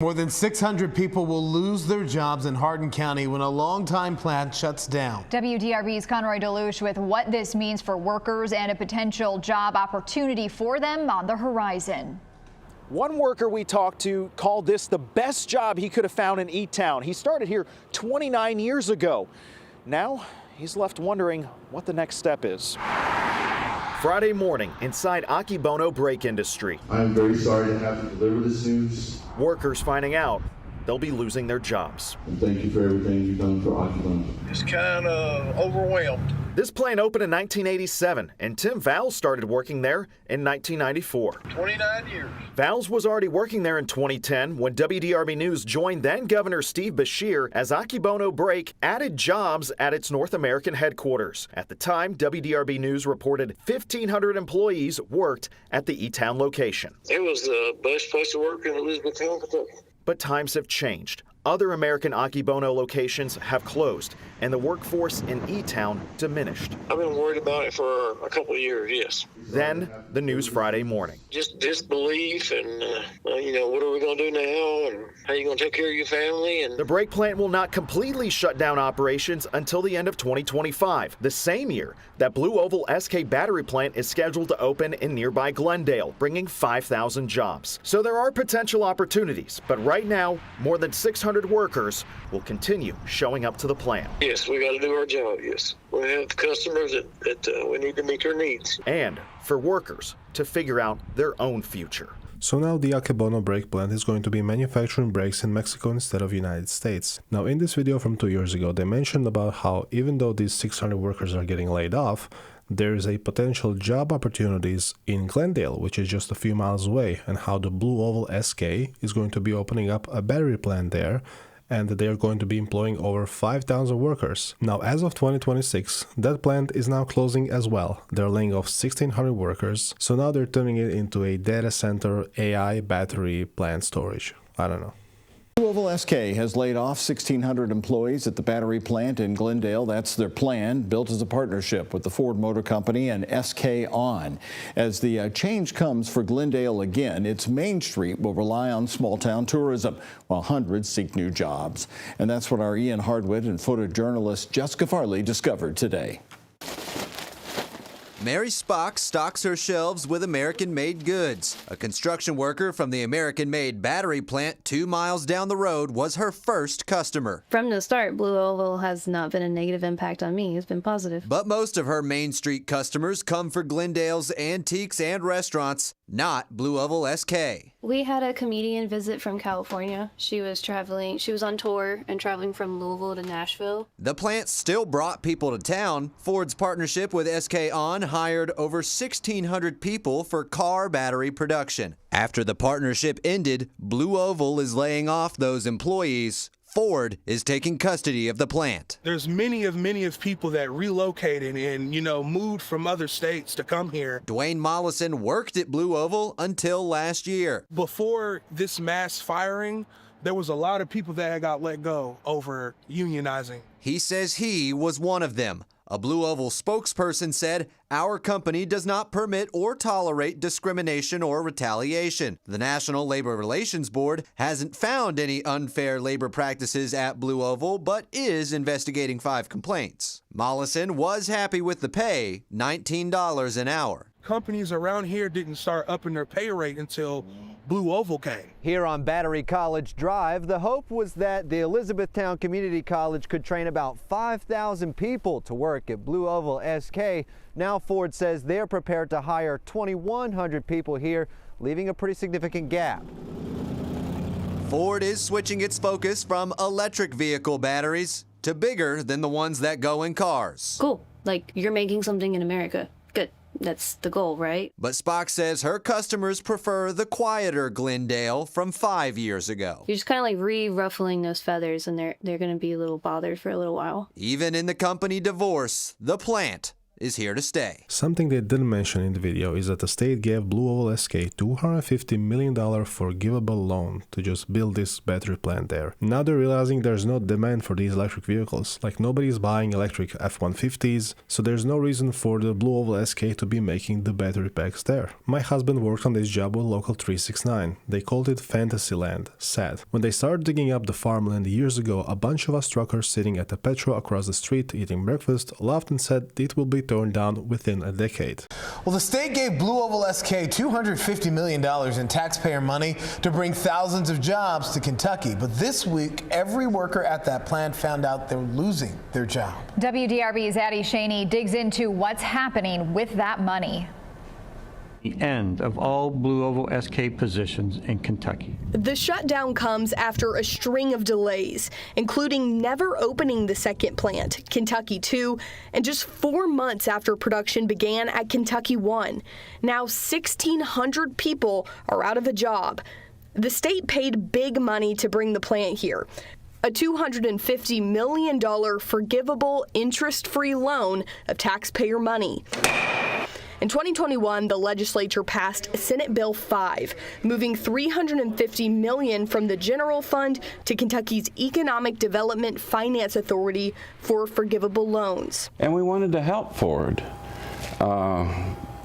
More than 600 people will lose their jobs in Hardin County when a longtime plant shuts down. WDRB's Conroy Deluche with what this means for workers and a potential job opportunity for them on the horizon. One worker we talked to called this the best job he could have found in E-Town. He started here 29 years ago. Now he's left wondering what the next step is. Friday morning inside Akebono brake industry. I am very sorry to have to deliver this news. Workers finding out they'll be losing their jobs. And thank you for everything you've done for Akebono. Just kind of overwhelmed. This plant opened in 1987, and Tim Vowles started working there in 1994. 29 years. Vowles was already working there in 2010 when WDRB News joined then Governor Steve Beshear as Akebono Brake added jobs at its North American headquarters. At the time, WDRB News reported 1,500 employees worked at the E-Town location. It was the best place to work in Elizabethtown, Kentucky. But times have changed. Other American Akebono locations have closed, and the workforce in E-Town diminished. I've been worried about it for a couple of years, yes. Then, the news Friday morning. Just disbelief and, what are we going to do now and how are you going to take care of your family? And The brake plant will not completely shut down operations until the end of 2025, the same year that Blue Oval SK battery plant is scheduled to open in nearby Glendale, bringing 5,000 jobs. So there are potential opportunities, but right now, more than 600 workers will continue showing up to the plant. yes, we got to do our job, yes. We have customers that we need to meet their needs. And for workers to figure out their own future. So now the Akebono brake plant is going to be manufacturing brakes in Mexico instead of United States. Now in this video from 2 years ago, they mentioned about how even though these 600 workers are getting laid off, there is a potential job opportunities in Glendale, which is just a few miles away, and how the Blue Oval SK is going to be opening up a battery plant there, and they are going to be employing over 5,000 workers. Now, as of 2026, that plant is now closing as well. They're laying off 1,600 workers, so now they're turning it into a data center AI battery plant storage. I don't know. Blue Oval SK has laid off 1,600 employees at the battery plant in Glendale. That's their plan, built as a partnership with the Ford Motor Company and SK On. As the change comes for Glendale again, its Main Street will rely on small-town tourism, while hundreds seek new jobs. And that's what our Ian Hardwitt and photojournalist Jessica Farley discovered today. Mary Spock stocks her shelves with American-made goods. A construction worker from the American-made battery plant 2 miles down the road was her first customer. From the start, Blue Oval has not been a negative impact on me. It's been positive. But most of her Main Street customers come for Glendale's antiques and restaurants, not Blue Oval SK. We had a comedian visit from California. She was on tour and traveling from Louisville to Nashville. The plant still brought people to town. Ford's partnership with SK On hired over 1,600 people for car battery production. After the partnership ended, Blue Oval is laying off those employees. Ford is taking custody of the plant. There's many of people that relocated and, moved from other states to come here. Dwayne Mollison worked at Blue Oval until last year. Before this mass firing, there was a lot of people that got let go over unionizing. He says he was one of them. A Blue Oval spokesperson said, "Our company does not permit or tolerate discrimination or retaliation. The National Labor Relations Board hasn't found any unfair labor practices at Blue Oval, but is investigating 5 complaints." Mollison was happy with the pay, $19 an hour. Companies around here didn't start upping their pay rate until Blue Oval came. Here on Battery College Drive, the hope was that the Elizabethtown Community College could train about 5,000 people to work at Blue Oval SK. Now Ford says they're prepared to hire 2,100 people here, leaving a pretty significant gap. Ford is switching its focus from electric vehicle batteries to bigger than the ones that go in cars. Cool. Like, you're making something in America. Good. That's the goal, right? But Spock says her customers prefer the quieter Glendale from 5 years ago. You're just kind of like re-ruffling those feathers, and they're going to be a little bothered for a little while. Even in the company divorce, the plant is here to stay. Something they didn't mention in the video is that the state gave Blue Oval SK $250 million forgivable loan to just build this battery plant there. Now they're realizing there's no demand for these electric vehicles, like nobody's buying electric F-150s, so there's no reason for the Blue Oval SK to be making the battery packs there. My husband worked on this job with Local 369. They called it Fantasyland. Sad. When they started digging up the farmland years ago, a bunch of us truckers sitting at the Petro across the street eating breakfast laughed and said it will be torn down within a decade. Well, the state gave Blue Oval SK $250 million in taxpayer money to bring thousands of jobs to Kentucky. But this week, every worker at that plant found out they're losing their job. WDRB's Addie Shaney digs into what's happening with that money. The end of all Blue Oval SK positions in Kentucky. The shutdown comes after a string of delays, including never opening the second plant, Kentucky 2, and just 4 months after production began at Kentucky 1. Now 1,600 people are out of a job. The state paid big money to bring the plant here. A $250 million forgivable interest-free loan of taxpayer money. In 2021, the legislature passed Senate Bill 5, moving $350 million from the general fund to Kentucky's Economic Development Finance Authority for forgivable loans. And we wanted to help Ford.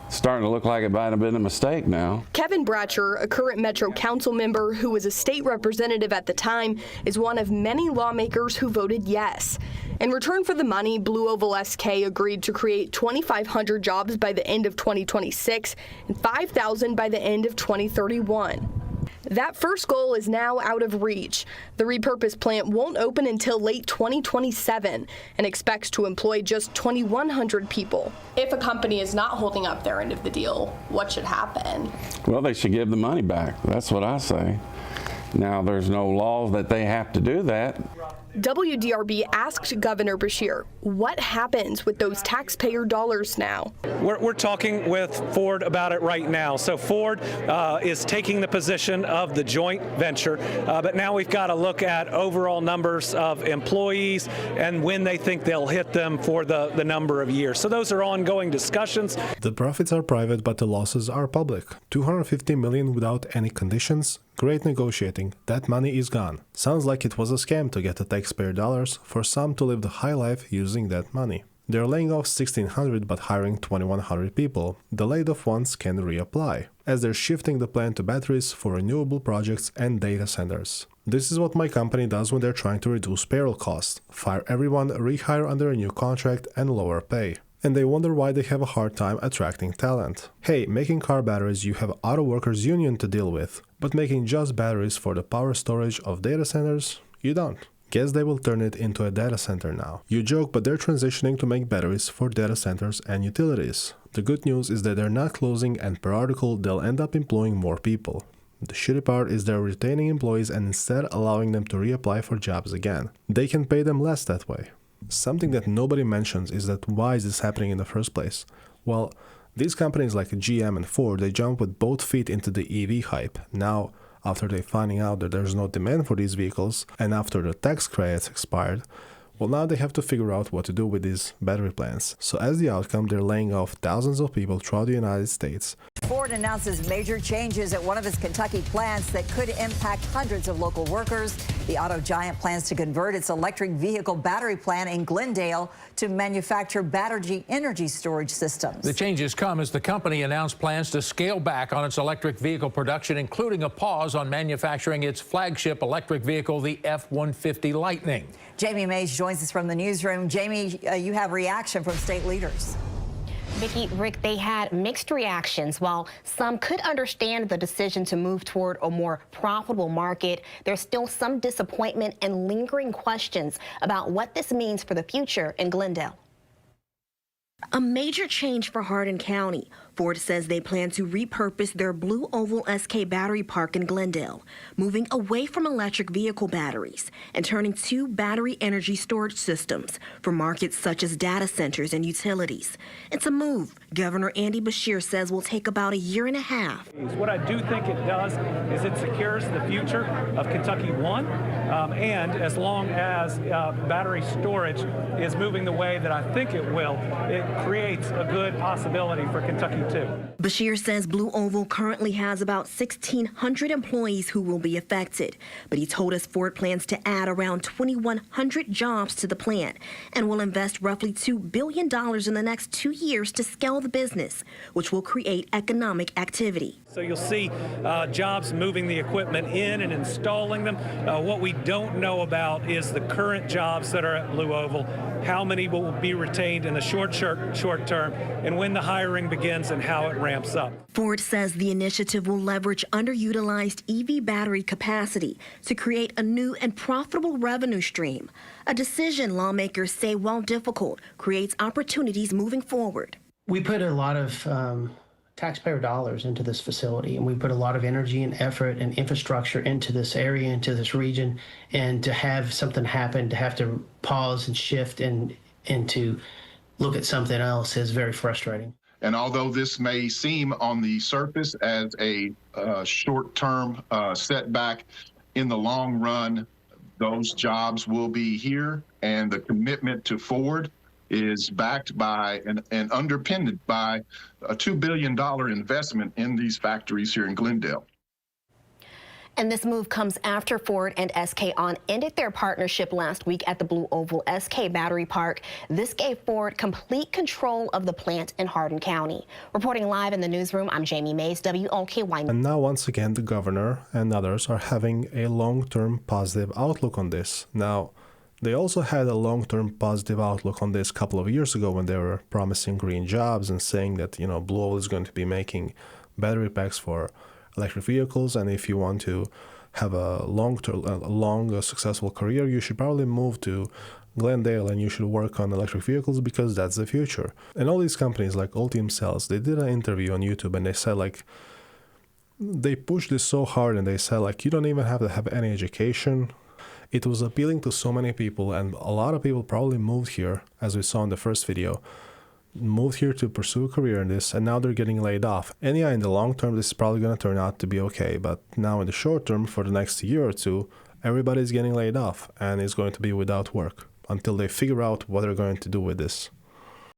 Starting to look like it might have been a mistake now. Kevin Bratcher, a current Metro Council member who was a state representative at the time, is one of many lawmakers who voted yes. In return for the money, Blue Oval SK agreed to create 2,500 jobs by the end of 2026 and 5,000 by the end of 2031. That first goal is now out of reach. The repurposed plant won't open until late 2027 and expects to employ just 2,100 people. If a company is not holding up their end of the deal, what should happen? Well, they should give the money back. That's what I say. Now, there's no law that they have to do that. WDRB asked Governor Beshear, what happens with those taxpayer dollars now? We're talking with Ford about it right now. So Ford is taking the position of the joint venture, but now we've got to look at overall numbers of employees and when they think they'll hit them for the number of years. So those are ongoing discussions. The profits are private, but the losses are public. $250 million without any conditions. Great negotiating. That money is gone. Sounds like it was a scam to get the taxpayer dollars for some to live the high life using that money. They're laying off 1,600 but hiring 2,100 people. The laid off ones can reapply, as they're shifting the plant to batteries for renewable projects and data centers. This is what my company does when they're trying to reduce payroll costs. Fire everyone, rehire under a new contract and lower pay. And they wonder why they have a hard time attracting talent. Hey, making car batteries you have auto workers union to deal with, but making just batteries for the power storage of data centers, you don't. Guess they will turn it into a data center now. You joke, but they're transitioning to make batteries for data centers and utilities. The good news is that they're not closing, and per article they'll end up employing more people. The shitty part is they're retaining employees and instead allowing them to reapply for jobs again. They can pay them less that way. Something that nobody mentions is that why is this happening in the first place? Well, these companies like GM and Ford, they jump with both feet into the EV hype. Now, after they finding out that there's no demand for these vehicles, and after the tax credits expired, well, now they have to figure out what to do with these battery plants. So as the outcome, they're laying off thousands of people throughout the United States. Ford announces major changes at one of its Kentucky plants that could impact hundreds of local workers. The auto giant plans to convert its electric vehicle battery plant in Glendale to manufacture battery energy storage systems. The changes come as the company announced plans to scale back on its electric vehicle production, including a pause on manufacturing its flagship electric vehicle, the F-150 Lightning. Jamie Mays joins us from the newsroom. Jamie, you have reaction from state leaders. Vicki, Rick, they had mixed reactions. While some could understand the decision to move toward a more profitable market, there's still some disappointment and lingering questions about what this means for the future in Glendale. A major change for Hardin County. Ford says they plan to repurpose their Blue Oval SK battery park in Glendale, moving away from electric vehicle batteries and turning to battery energy storage systems for markets such as data centers and utilities. It's a move Governor Andy Beshear says will take about a year and a half. What I do think it does is it secures the future of Kentucky One, and as long as battery storage is moving the way that I think it will, it creates a good possibility for Kentucky Two. Beshear says Blue Oval currently has about 1,600 employees who will be affected, but he told us Ford plans to add around 2,100 jobs to the plant and will invest roughly $2 billion in the next 2 years to scale the business, which will create economic activity. So you'll see jobs moving the equipment in and installing them. What we don't know about is the current jobs that are at Blue Oval, how many will be retained in the short term, and when the hiring begins and how it ramps up. Ford says the initiative will leverage underutilized EV battery capacity to create a new and profitable revenue stream, a decision lawmakers say, while difficult, creates opportunities moving forward. We put a lot of taxpayer dollars into this facility, and we put a lot of energy and effort and infrastructure into this area, into this region, and to have something happen, to have to pause and shift and to look at something else is very frustrating. And although this may seem on the surface as a short-term setback, in the long run, those jobs will be here, and the commitment to Ford is backed by and underpinned by a $2 billion investment in these factories here in Glendale. And this move comes after Ford and SK On ended their partnership last week at the Blue Oval SK Battery Park. This gave Ford complete control of the plant in Hardin County. Reporting live in the newsroom, I'm Jamie Mays, WOKY. And now once again, the governor and others are having a long-term positive outlook on this. Now, they also had a long-term positive outlook on this a couple of years ago when they were promising green jobs and saying that, you know, Blue Oval is going to be making battery packs for electric vehicles, and if you want to have a long, successful career, you should probably move to Glendale and you should work on electric vehicles because that's the future. And all these companies like Ultium Cells, they did an interview on YouTube and they said, like, they pushed this so hard and they said, like, you don't even have to have any education. It was appealing to so many people, and a lot of people probably moved here, as we saw in the first video, moved here to pursue a career in this, and now they're getting laid off. And yeah, in the long term, this is probably going to turn out to be okay, but now in the short term, for the next year or two, everybody's getting laid off and is going to be without work until they figure out what they're going to do with this.